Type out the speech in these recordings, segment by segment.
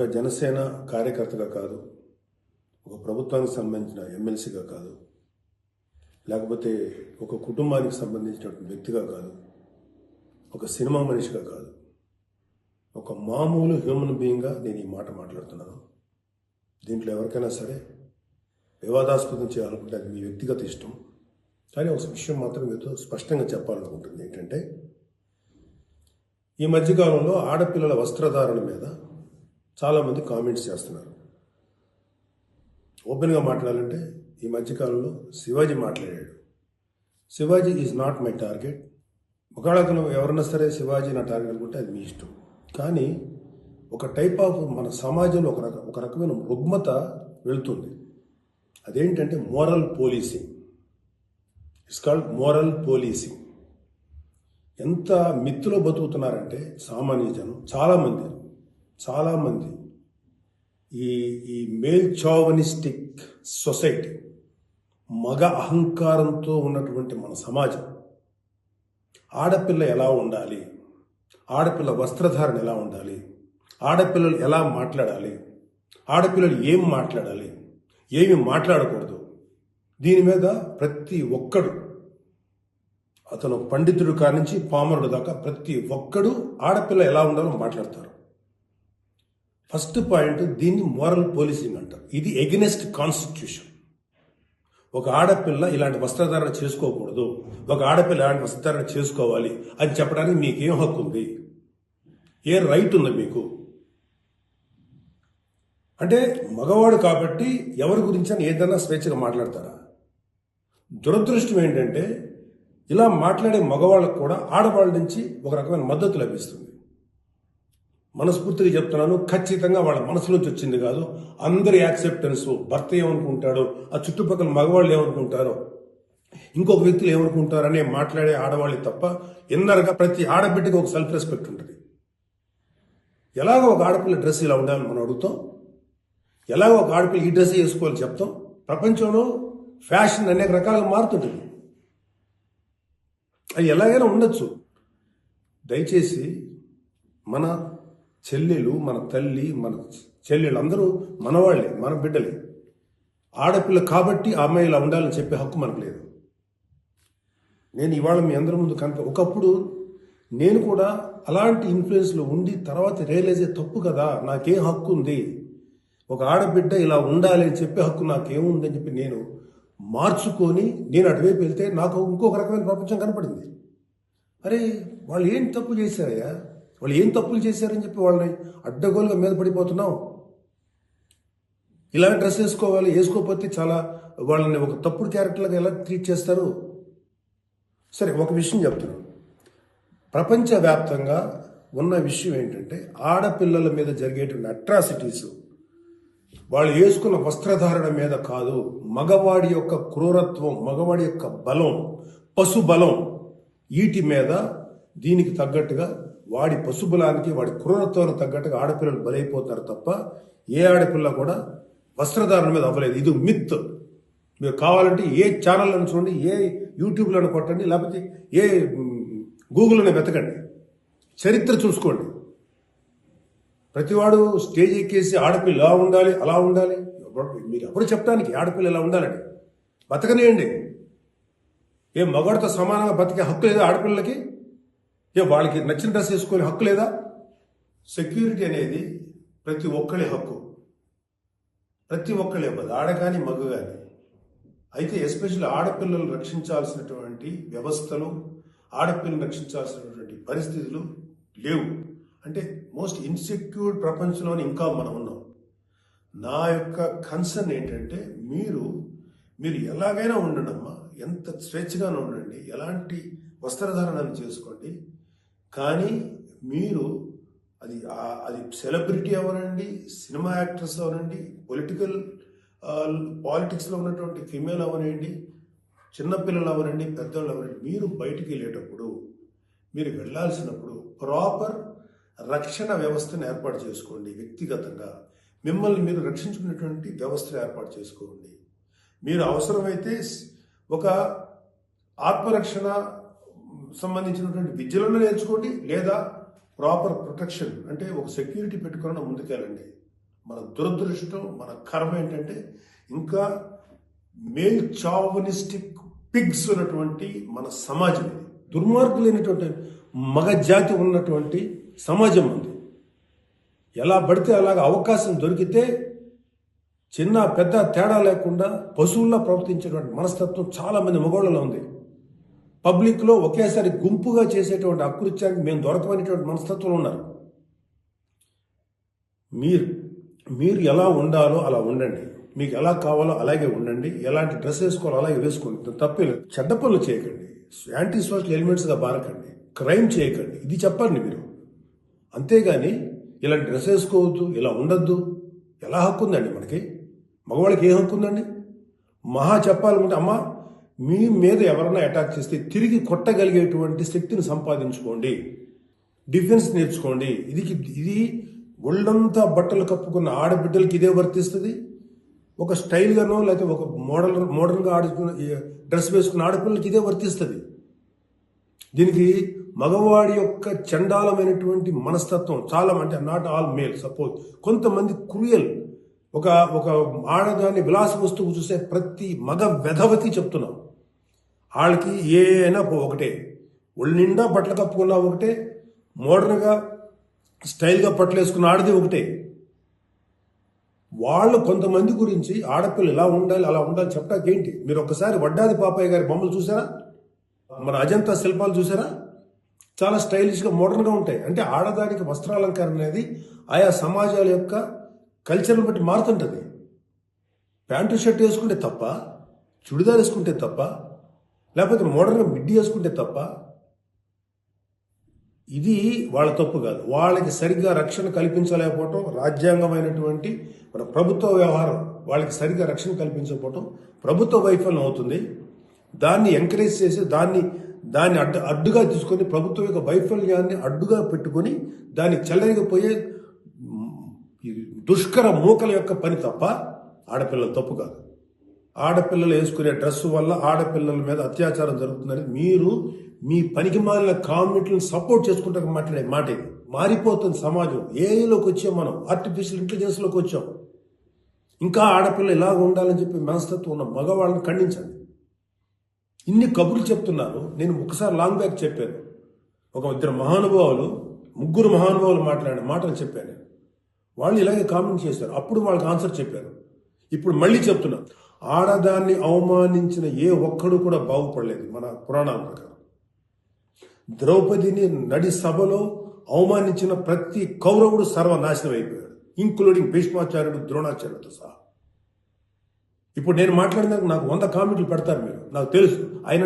ఒక జనసేన కార్యకర్తగా కాదు, ఒక ప్రభుత్వానికి సంబంధించిన ఎమ్మెల్సీగా కాదు, లేకపోతే ఒక కుటుంబానికి సంబంధించినటువంటి వ్యక్తిగా కాదు, ఒక సినిమా మనిషిగా కాదు, ఒక మామూలు హ్యూమన్ బీయింగ్గా నేను ఈ మాట మాట్లాడుతున్నాను. దీంట్లో ఎవరికైనా సరే వివాదాస్పదం చేయాలనుకుంటే అది మీ వ్యక్తిగత ఇష్టం. కానీ ఒక విషయం మాత్రం మీతో స్పష్టంగా చెప్పాలనుకుంటుంది ఏంటంటే, ఈ మధ్యకాలంలో ఆడపిల్లల వస్త్రధారణ మీద చాలామంది కామెంట్స్ చేస్తున్నారు. ఓపెన్గా మాట్లాడాలంటే ఈ మధ్యకాలంలో శివాజీ మాట్లాడాడు. Shivaji is not my target. ఒకవేళ అతను ఎవరన్నా సరే శివాజీ నా టార్గెట్ అనుకుంటే అది మీ ఇష్టం. కానీ ఒక టైప్ ఆఫ్ మన సమాజంలో ఒక రకమైన రుగ్మత వెళుతుంది. అదేంటంటే moral policing. It's called moral policing. ఎంత మిత్తులో బతుకుతున్నారంటే సామాన్య జనం చాలామంది ఈ మేల్ చావనిస్టిక్ సొసైటీ, మగ అహంకారంతో ఉన్నటువంటి మన సమాజం, ఆడపిల్ల ఎలా ఉండాలి, ఆడపిల్ల వస్త్రధారణ ఎలా ఉండాలి, ఆడపిల్లలు ఎలా మాట్లాడాలి, ఆడపిల్లలు ఏం మాట్లాడాలి, ఏమి మాట్లాడకూడదు, దీని మీద ప్రతి ఒక్కడు, అతను పండితుడు కానించి పామరుడు దాకా ప్రతి ఒక్కడు ఆడపిల్ల ఎలా ఉండాలో మాట్లాడతారు. ఫస్ట్ పాయింట్, దీన్ని మోరల్ పోలీసింగ్ అంటారు. ఇది ఎగెనెస్ట్ కాన్స్టిట్యూషన్. ఒక ఆడపిల్ల ఇలాంటి వస్త్రధారణ చేసుకోకూడదు, ఒక ఆడపిల్ల ఇలాంటి వస్త్రధారణ చేసుకోవాలి అని చెప్పడానికి మీకేం హక్కు ఉంది? ఏ రైట్ ఉంది మీకు? అంటే మగవాడు కాబట్టి ఎవరి గురించి అని ఏదైనా స్వేచ్ఛగా మాట్లాడతారా? దురదృష్టం ఏంటంటే ఇలా మాట్లాడే మగవాళ్ళకు కూడా ఆడవాళ్ళ నుంచి ఒక రకమైన మద్దతు లభిస్తుంది. మనస్ఫూర్తిగా చెప్తున్నాను, ఖచ్చితంగా వాళ్ళ మనసులోంచి వచ్చింది కాదు. అందరి యాక్సెప్టెన్స్, భర్త ఏమనుకుంటాడో, ఆ చుట్టుపక్కల మగవాళ్ళు ఏమనుకుంటారో, ఇంకొక వ్యక్తులు ఏమనుకుంటారో అనే మాట్లాడే ఆడవాళ్ళే తప్ప ఇన్నర్గా ప్రతి ఆడబిడ్డకి ఒక సెల్ఫ్ రెస్పెక్ట్ ఉంటుంది. ఎలాగో ఒక ఆడపిల్ల డ్రెస్ ఇలా ఉండాలని మనం అడుగుతాం, ఎలాగో ఒక ఆడపిల్ల ఈ డ్రెస్ వేసుకోవాలని చెప్తాం. ప్రపంచంలో ఫ్యాషన్ అనేక రకాలుగా మారుతుంటుంది. అది ఎలాగైనా ఉండొచ్చు. దయచేసి మన చెల్లెలు, మన తల్లి, మన చెల్లెలు అందరూ మనవాళ్లే, మన బిడ్డలే. ఆడపిల్ల కాబట్టి ఆ అమ్మాయి ఇలా ఉండాలని చెప్పే హక్కు మనకు లేదు. నేను ఇవాళ మీ అందరి ముందు ఒకప్పుడు నేను కూడా అలాంటి ఇన్ఫ్లుయెన్స్లో ఉండి తర్వాత రియలైజ్ తప్పు కదా, నాకేం హక్కు ఉంది, ఒక ఆడబిడ్డ ఇలా ఉండాలి అని చెప్పే హక్కు నాకేముంది అని చెప్పి నేను మార్చుకొని నేను అటువైపు వెళ్తే నాకు ఇంకొక రకమైన ప్రపంచం కనపడింది. అరే వాళ్ళు ఏం తప్పు చేశారయ్యా, వాళ్ళు ఏం తప్పులు చేశారని చెప్పి వాళ్ళని అడ్డగోలుగా మీద పడిపోతున్నావు. ఇలాంటి డ్రెస్ వేసుకోవాలి, వేసుకోకపోతే చాలా వాళ్ళని ఒక తప్పుడు క్యారెక్టర్గా ఎలా ట్రీట్ చేస్తారు? సరే, ఒక విషయం చెప్తున్నాను. ప్రపంచవ్యాప్తంగా ఉన్న విషయం ఏంటంటే ఆడపిల్లల మీద జరిగేటువంటి అట్రాసిటీస్ వాళ్ళు వేసుకున్న వస్త్రధారణ మీద కాదు, మగవాడి యొక్క క్రూరత్వం, మగవాడి యొక్క బలం, పశుబలం, వీటి మీద దీనికి తగ్గట్టుగా వాడి పశుబలానికి, వాడి క్రూరత్వానికి తగ్గట్టుగా ఆడపిల్లలు బలైపోతారు తప్ప ఏ ఆడపిల్ల కూడా వస్త్రధారణ మీద అవ్వలేదు. ఇది మిత్. మీరు కావాలంటే ఏ ఛానల్లో చూడండి, ఏ యూట్యూబ్లో కొట్టండి, లేకపోతే ఏ గూగుల్లోనే వెతకండి, చరిత్ర చూసుకోండి. ప్రతివాడు స్టేజ్ ఎక్కేసి ఆడపిల్ల ఇలా ఉండాలి, అలా ఉండాలి, మీరు ఎప్పుడు చెప్పడానికి ఆడపిల్ల ఇలా ఉండాలని? బతకనేయండి. ఏ మగవాడితో సమానంగా బతికే హక్కు లేదా ఆడపిల్లలకి? ఏ వాళ్ళకి నచ్చిన డ్రెస్ వేసుకునే హక్కు లేదా? సెక్యూరిటీ అనేది ప్రతి ఒక్కరి హక్కు, ప్రతి ఒక్కరి ఇవ్వదు, ఆడ కానీ మగ కానీ. అయితే ఎస్పెషల్లీ ఆడపిల్లలు రక్షించాల్సినటువంటి వ్యవస్థలు, ఆడపిల్లలు రక్షించాల్సినటువంటి పరిస్థితులు లేవు. అంటే మోస్ట్ ఇన్సెక్యూర్ ప్రపంచంలోనే ఇంకా మనం ఉన్నాం. నా యొక్క కన్సర్న్ ఏంటంటే మీరు ఎలాగైనా ఉండండమ్మా, ఎంత స్వేచ్ఛగానే ఉండండి, ఎలాంటి వస్త్రధారణను చేసుకోండి. కానీ మీరు అది సెలబ్రిటీ అవనండి, సినిమా యాక్టర్స్ అవనండి, పాలిటిక్స్లో ఉన్నటువంటి ఫిమేల్ అవనండి, చిన్నపిల్లలు అవనండి, పెద్దవాళ్ళు అవనండి, మీరు బయటికి వెళ్ళేటప్పుడు, మీరు వెళ్ళాల్సినప్పుడు ప్రాపర్ రక్షణ వ్యవస్థను ఏర్పాటు చేసుకోండి. వ్యక్తిగతంగా మిమ్మల్ని మీరు రక్షించుకునేటువంటి వ్యవస్థను ఏర్పాటు చేసుకోండి. మీరు అవసరమైతే ఒక ఆత్మరక్షణ సంబంధించినటువంటి విద్యలను నేర్చుకోండి, లేదా ప్రాపర్ ప్రొటెక్షన్ అంటే ఒక సెక్యూరిటీ పెట్టుకుని ముందుకెళ్ళండి. మన దురదృష్టం, మన కర్మ ఏంటంటే ఇంకా మేల్ చావనిస్టిక్ పిగ్స్ ఉన్నటువంటి మన సమాజం ఇది. దుర్మార్గులైనటువంటి మగ జాతి ఉన్నటువంటి సమాజం ఉంది. ఎలా పడితే అలాగ అవకాశం దొరికితే చిన్న పెద్ద తేడా లేకుండా పశువుల్లో ప్రవర్తించేటువంటి మనస్తత్వం చాలా మంది మగవాళ్ళలో ఉంది. పబ్లిక్లో ఒకేసారి గుంపుగా చేసేటువంటి అకృత్యానికి మేము దొరకమనేటువంటి మనస్తత్వంలో ఉన్నారు. మీరు ఎలా ఉండాలో అలా ఉండండి, మీకు ఎలా కావాలో అలాగే ఉండండి, ఎలాంటి డ్రెస్ వేసుకోవాలో అలాగే వేసుకోండి, తప్పేలేదు. చెడ్డ పనులు చేయకండి, యాంటీ సోషల్ ఎలిమెంట్స్గా బారకండి, క్రైమ్ చేయకండి, ఇది చెప్పండి మీరు. అంతేగాని ఇలాంటి డ్రెస్ వేసుకోవద్దు, ఇలా ఉండొద్దు, ఎలా హక్కు ఉందండి మనకి? మగవాళ్ళకి ఏ హక్కు ఉందండి? మహా చెప్పాలనుకుంటే అమ్మ మీ మీద ఎవరైనా అటాక్ చేస్తే తిరిగి కొట్టగలిగేటువంటి శక్తిని సంపాదించుకోండి, డిఫెన్స్ నేర్చుకోండి. ఇది ఒళ్ళంతా బట్టలు కప్పుకున్న ఆడబిడ్డలకి ఇదే వర్తిస్తుంది. ఒక స్టైల్గానో లేకపోతే ఒక మోడర్న్గా ఆడుకున్న డ్రెస్ వేసుకున్న ఆడపిల్లలకి ఇదే వర్తిస్తుంది. దీనికి మగవాడి యొక్క చండాలమైనటువంటి మనస్తత్వం చాలా, అంటే నాట్ ఆల్ మేల్, సపోజ్ కొంతమంది క్రూయల్, ఒక ఆడదాన్ని విలాస వస్తువు చూసే ప్రతి మగ వెధవతి చెప్తున్నాం, వాళ్ళకి ఏ అయినా ఒకటే, ఒళ్ళు నిండా బట్టలు కప్పుకున్నా ఒకటే, మోడర్న్గా స్టైల్గా బట్టలు వేసుకున్న ఆడది ఒకటే. వాళ్ళు కొంతమంది గురించి ఆడపిల్ల ఇలా ఉండాలి అలా ఉండాలి చెప్పడానికి ఏంటి? మీరు ఒక్కసారి వడ్డాది పాపయ్య గారి బొమ్మలు చూసారా? మన అజంతా శిల్పాలు చూసారా? చాలా స్టైలిష్గా మోడర్న్గా ఉంటాయి. అంటే ఆడదానికి వస్త్రాలంకరణ అనేది ఆయా సమాజాల యొక్క కల్చర్ని బట్టి మారుతుంటుంది. ప్యాంటు షర్ట్ వేసుకుంటే తప్ప, చుడిదార్ వేసుకుంటే తప్ప, లేకపోతే మోడర్న్గా మిడ్డీ వేసుకుంటే తప్ప, ఇది వాళ్ళ తప్పు కాదు. వాళ్ళకి సరిగ్గా రక్షణ కల్పించలేకపోవటం, రాజ్యాంగమైనటువంటి మన ప్రభుత్వ వ్యవహారం వాళ్ళకి సరిగ్గా రక్షణ కల్పించకపోవటం ప్రభుత్వ వైఫల్యం అవుతుంది. దాన్ని ఎంకరేజ్ చేసి దాన్ని అడ్డుగా తీసుకొని ప్రభుత్వం యొక్క వైఫల్యాన్ని అడ్డుగా పెట్టుకొని దాన్ని చెల్లరిగిపోయే దుష్కర మూకల యొక్క పని తప్ప ఆడపిల్లల తప్పు కాదు. ఆడపిల్లలు వేసుకునే డ్రెస్సు వల్ల ఆడపిల్లల మీద అత్యాచారం జరుగుతుందని మీరు మీ పనికి మాలిన కామెంట్లను సపోర్ట్ చేసుకుంటూ మాట్లాడే మాట ఇది. మారిపోతుంది సమాజం. ఏఐలోకి వచ్చాం మనం, ఆర్టిఫిషియల్ ఇంటెలిజెన్స్లోకి వచ్చాం. ఇంకా ఆడపిల్ల ఇలాగ ఉండాలని చెప్పి మనస్తత్వం ఉన్న మగవాళ్ళని ఖండించండి. ఇన్ని కబుర్లు చెప్తున్నారు. నేను ఒకసారి లాంగ్ బ్యాక్ చెప్పాను, ముగ్గురు మహానుభావులు మాట్లాడిన మాటలు చెప్పాను. వాళ్ళు ఇలాగే కామెంట్ చేశారు, అప్పుడు వాళ్ళకి ఆన్సర్ చెప్పారు. ఇప్పుడు మళ్ళీ చెప్తున్నా, ఆడదాన్ని అవమానించిన ఏ ఒక్కడు కూడా బాగుపడలేదు. మన పురాణాల ప్రకారం ద్రౌపదిని నడి సభలో అవమానించిన ప్రతి కౌరవుడు సర్వనాశనం అయిపోయాడు, ఇంక్లూడింగ్ భీష్మాచార్యుడు, ద్రోణాచార్యుడితో సహా. ఇప్పుడు నేను మాట్లాడినాక నాకు 100 కామెంట్లు పెడతారు మీరు, నాకు తెలుసు. అయినా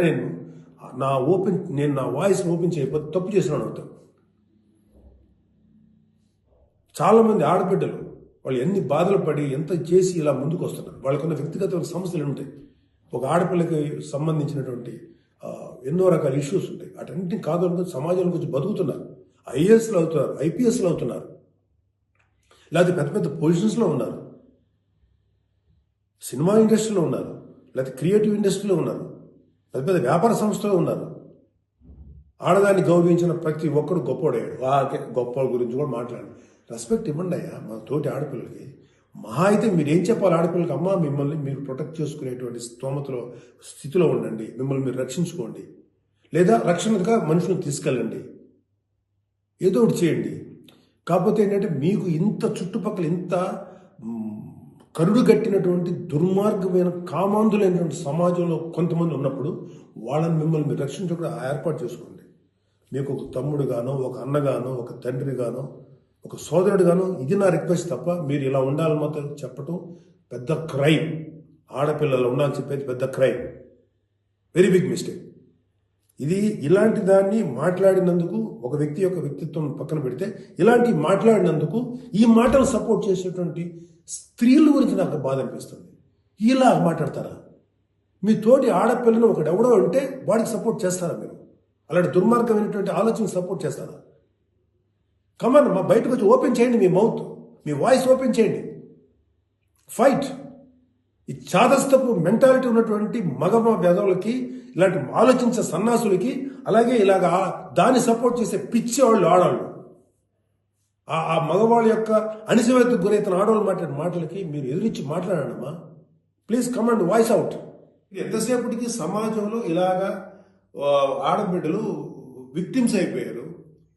నేను నా వాయిస్ ఓపెన్ చేయకపోతే తప్పు చేసినాను అవుతాను. చాలామంది ఆడబిడ్డలు వాళ్ళు ఎన్ని బాధలు పడి ఎంత చేసి ఇలా ముందుకు వస్తున్నారు. వాళ్ళకున్న వ్యక్తిగత సమస్యలు ఉంటాయి. ఒక ఆడపిల్లకి సంబంధించినటువంటి ఎన్నో రకాల ఇష్యూస్ ఉంటాయి. అటన్నింటినీ కాదనుకుని సమాజంలో కొంచెం బతుకుతున్నారు. ఐఏఎస్లు అవుతున్నారు, ఐపీఎస్లు అవుతున్నారు, లేకపోతే పెద్ద పెద్ద పొజిషన్స్లో ఉన్నారు, సినిమా ఇండస్ట్రీలో ఉన్నారు, లేకపోతే క్రియేటివ్ ఇండస్ట్రీలో ఉన్నారు, పెద్ద పెద్ద వ్యాపార సంస్థలో ఉన్నారు. ఆడదాన్ని గౌరవించిన ప్రతి ఒక్కరు గొప్పోడయ్యాడు. గొప్ప గురించి కూడా మాట్లాడండి, రెస్పెక్ట్ ఇవ్వండి అయ్యా మన తోటి ఆడపిల్లలకి. మహా అయితే మీరేం చెప్పాలి ఆడపిల్లలకి? అమ్మ మిమ్మల్ని మీరు ప్రొటెక్ట్ చేసుకునేటువంటి స్థితిలో ఉండండి, మిమ్మల్ని మీరు రక్షించుకోండి, లేదా రక్షణగా మనుషులను తీసుకెళ్ళండి, ఏదో ఒకటి చేయండి. కాకపోతే ఏంటంటే మీకు ఇంత చుట్టుపక్కల ఇంత కరుడు కట్టినటువంటి దుర్మార్గమైన కామాంధులైనటువంటి సమాజంలో కొంతమంది ఉన్నప్పుడు వాళ్ళని మిమ్మల్ని మీరు రక్షించకుండా ఏర్పాటు చేసుకోండి. మీకు ఒక తమ్ముడుగానో, ఒక అన్నగానో, ఒక తండ్రిగానో, ఒక సోదరుడుగానో ఇది నా రిక్వెస్ట్ తప్ప మీరు ఇలా ఉండాలని మాత్రం చెప్పటం పెద్ద క్రైమ్. ఆడపిల్లలు ఉండాలని చెప్పేది పెద్ద క్రైమ్, వెరీ బిగ్ మిస్టేక్. ఇలాంటి దాన్ని మాట్లాడినందుకు ఒక వ్యక్తి యొక్క వ్యక్తిత్వం పక్కన పెడితే ఇలాంటి మాట్లాడినందుకు ఈ మాటలు సపోర్ట్ చేసేటువంటి స్త్రీల గురించి నాకు బాధ అనిపిస్తుంది. ఇలా మాట్లాడతారా? మీ తోటి ఆడపిల్లను ఒకడెవడో అంటే వాడికి సపోర్ట్ చేస్తారా మీరు? అలాంటి దుర్మార్గమైనటువంటి ఆలోచన సపోర్ట్ చేస్తారా? కమాన్, మా బయటకు వచ్చి ఓపెన్ చేయండి, మీ మౌత్, మీ వాయిస్ ఓపెన్ చేయండి, ఫైట్. ఈ చాదస్తపు మెంటాలిటీ ఉన్నటువంటి మగ వ్యధవులకి, ఇలాంటి ఆలోచించే సన్నాసులకి, అలాగే ఇలాగా దాన్ని సపోర్ట్ చేసే పిచ్చి వాళ్ళు ఆడవాళ్ళు ఆ మగవాళ్ళ యొక్క అణిసివేతకు గురైతున్న ఆడవాళ్ళు మాట్లాడే మాటలకి మీరు ఎదురించి మాట్లాడానమ్మా. Please come and voice out. ఎంతసేపటికి సమాజంలో ఇలాగా ఆడబిడ్డలు విక్టిమ్స్ అయిపోయారు,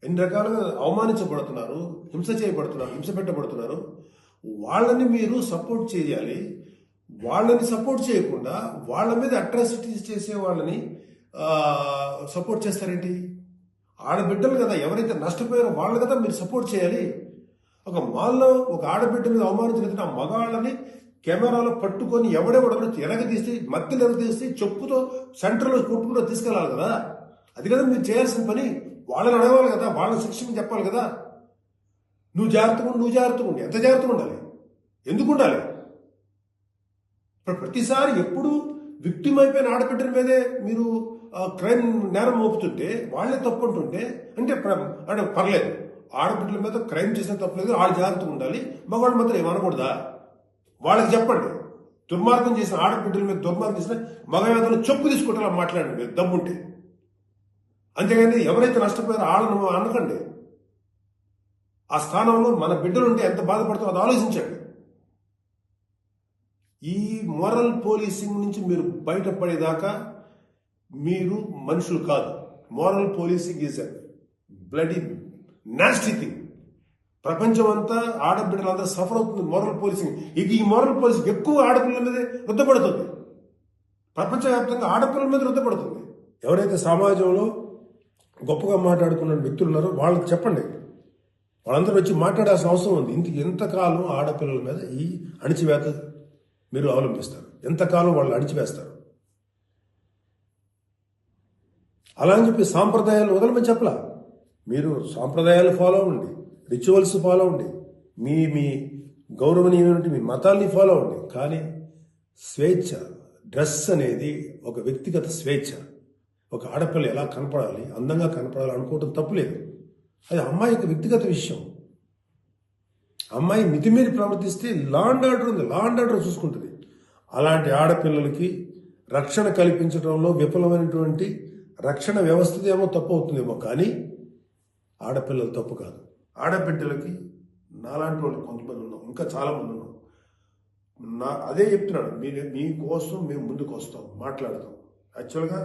ఎన్ని రకాలుగా అవమానించబడుతున్నారు, హింస చేయబడుతున్నారు, హింస పెట్టబడుతున్నారు. వాళ్ళని మీరు సపోర్ట్ చేయాలి. వాళ్ళని సపోర్ట్ చేయకుండా వాళ్ళ మీద అట్రాసిటీస్ చేసే వాళ్ళని సపోర్ట్ చేస్తారేంటి? ఆడబిడ్డలు కదా, ఎవరైతే నష్టపోయారో వాళ్ళు కదా మీరు సపోర్ట్ చేయాలి. ఒక మాల్లో ఒక ఆడబిడ్డ మీద అవమానించిన ఆ మగాళ్ళని కెమెరాలో పట్టుకొని ఎవడెవడో ఎరగదీసి మధ్యలో ఎరగదీసి చెప్పుతో సెంటర్లో కొట్టుకుంటూ తీసుకెళ్ళాలి కదా. అది కదా మీరు చేయాల్సిన పని. వాళ్ళని అడగాలి కదా, వాళ్ళని శిక్షణ చెప్పాలి కదా. నువ్వు జాగ్రత్తగా ఉండి ఎంత జాగ్రత్తగా ఉండాలి? ఎందుకు ఉండాలి? ప్రతిసారి ఎప్పుడు విక్టిమ్ అయిపోయిన ఆడబిడ్డల మీదే మీరు క్రైమ్ నేరం మోపుతుంటే, వాళ్ళే తప్పు అంటుంటే అంటే పర్లేదు, ఆడబిడ్డల మీద క్రైమ్ చేసిన తప్పలేదు, వాళ్ళు జాగ్రత్తగా ఉండాలి, మగవాళ్ళు మాత్రం ఏమనకూడదా? వాళ్ళకి చెప్పండి. దుర్మార్గం చేసిన ఆడబిడ్డల మీద దుర్మార్గం చేసిన మగవేదలు చెప్పు తీసుకుంటే మాట్లాడండి మీరు దమ్ముంటే. అంతేగాని ఎవరైతే నష్టపోయారో వాళ్ళను అనకండి. ఆ స్థానంలో మన బిడ్డలుంటే ఎంత బాధపడుతుందో అది ఆలోచించండి. ఈ మోరల్ పోలీసింగ్ నుంచి మీరు బయటపడేదాకా మీరు మనుషులు కాదు. Moral policing is a bloody nasty thing. ప్రపంచం అంతా ఆడబిడ్డలంతా సఫర్ అవుతుంది మోరల్ పోలీసింగ్. ఈ మోరల్ పోలీసింగ్ ఎక్కువ ఆడపిల్లల మీద రుద్దపడుతుంది. ప్రపంచవ్యాప్తంగా ఆడపిల్లల మీద రుద్దపడుతుంది. ఎవరైతే సమాజంలో గొప్పగా మాట్లాడుకున్న వ్యక్తులు ఉన్నారో వాళ్ళకి చెప్పండి. వాళ్ళందరూ వచ్చి మాట్లాడాల్సిన అవసరం ఉంది. ఎంతకాలం ఆడపిల్లల మీద ఈ అణిచివేత మీరు అవలంబిస్తారు? ఎంతకాలం వాళ్ళు అణిచివేస్తారు? అలా అని చెప్పి సాంప్రదాయాలు వదలమని చెప్పలా. మీరు సాంప్రదాయాలు ఫాలో అవ్వండి, రిచువల్స్ ఫాలో అవ్వండి, మీ గౌరవనీయమైన మీ మతాల్ని ఫాలో అవ్వండి. కానీ స్వేచ్ఛ, డ్రెస్ అనేది ఒక వ్యక్తిగత స్వేచ్ఛ. ఒక ఆడపిల్ల ఎలా కనపడాలి, అందంగా కనపడాలి అనుకోవటం తప్పులేదు. అది అమ్మాయి యొక్క వ్యక్తిగత విషయం. అమ్మాయి మితిమీరి ప్రవర్తిస్తే లా అండ్ ఆర్డర్ ఉంది, లా అండ్ ఆర్డర్ చూసుకుంటుంది. అలాంటి ఆడపిల్లలకి రక్షణ కల్పించడంలో విఫలమైనటువంటి రక్షణ వ్యవస్థదేమో తప్పు అవుతుందేమో, కానీ ఆడపిల్లలు తప్పు కాదు. ఆడబిడ్డలకి నాలాంటి వాళ్ళు కొంతమంది ఉన్నాం, ఇంకా చాలామంది ఉన్నాం. అదే చెప్తున్నాను, మీకోసం మేము ముందుకు వస్తాం, మాట్లాడతాం. యాక్చువల్గా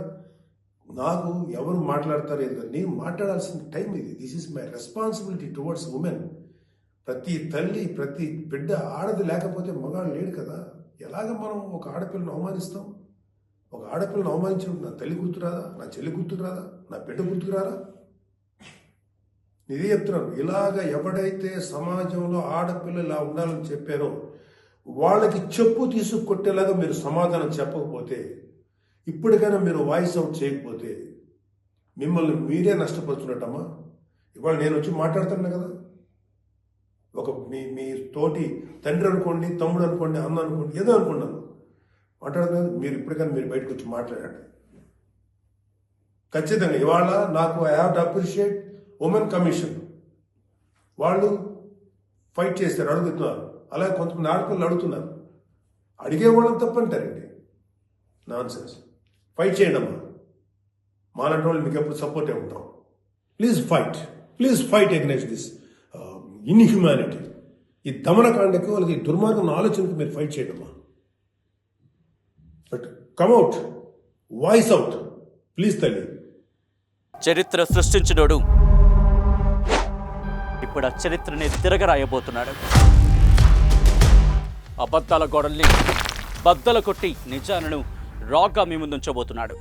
నాకు ఎవరు మాట్లాడతారు ఏది కాదు, నేను మాట్లాడాల్సిన టైం ఇది. This is my responsibility towards women. ప్రతి తల్లి, ప్రతి బిడ్డ ఆడది లేకపోతే మగాడు లేడు కదా. ఎలాగ మనం ఒక ఆడపిల్లను అవమానిస్తాం? ఒక ఆడపిల్లను అవమానించినప్పుడు నా తల్లి గుర్తురాదా, నా చెల్లి గుర్తురాదా, నా బిడ్డ గుర్తుకురారా? ఇదే చెప్తున్నాను. ఇలాగ ఎవడైతే సమాజంలో ఆడపిల్ల ఇలా ఉండాలని చెప్పారో వాళ్ళకి చెప్పు తీసుకొట్టేలాగా మీరు సమాధానం చెప్పకపోతే, ఇప్పటికైనా మీరు వాయిస్ అవుట్ చేయకపోతే మిమ్మల్ని మీరే నష్టపరుచున్నట్టమ్మా. ఇవాళ నేను వచ్చి మాట్లాడుతున్నా కదా, ఒక మీ తోటి తండ్రి అనుకోండి, తమ్ముడు అనుకోండి, అన్న అనుకోండి, ఏదో అనుకున్నాను మాట్లాడుతున్నాను. మీరు ఇప్పటికైనా మీరు బయటకు వచ్చి మాట్లాడండి. ఖచ్చితంగా ఇవాళ నాకు I have to appreciate women commission. వాళ్ళు ఫైట్ చేస్తారు, అడుగుతున్నారు. అలాగే కొంతమంది ఆడపిల్లలు అడుగుతున్నారు. అడిగే వాళ్ళని తప్పంటారండి. Non sense. ఫైట్ చేయండి అమ్మా. మాలాంటి వాళ్ళు మీకు ఎప్పుడు సపోర్టే ఉంటాం. Please fight against this inhumanity. ఈ దమనకాండకు వాళ్ళకి ఈ దుర్మార్గం ఆలోచనకు మీరు ఫైట్ చేయండి అమ్మా. But come out, voice out please తల్లి. చరిత్ర సృష్టించినోడు ఇప్పుడు ఆ చరిత్రని తిరగరాయబోతున్నాడు. అబద్ధాల గోడల్ని బద్దలు కొట్టి నిజాలను రాగా మీ ముందుంచబోతున్నాడు.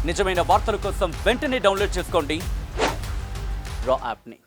నిజమైన వార్తల కోసం వెంటనే డౌన్లోడ్ చేసుకోండి రా యాప్ని.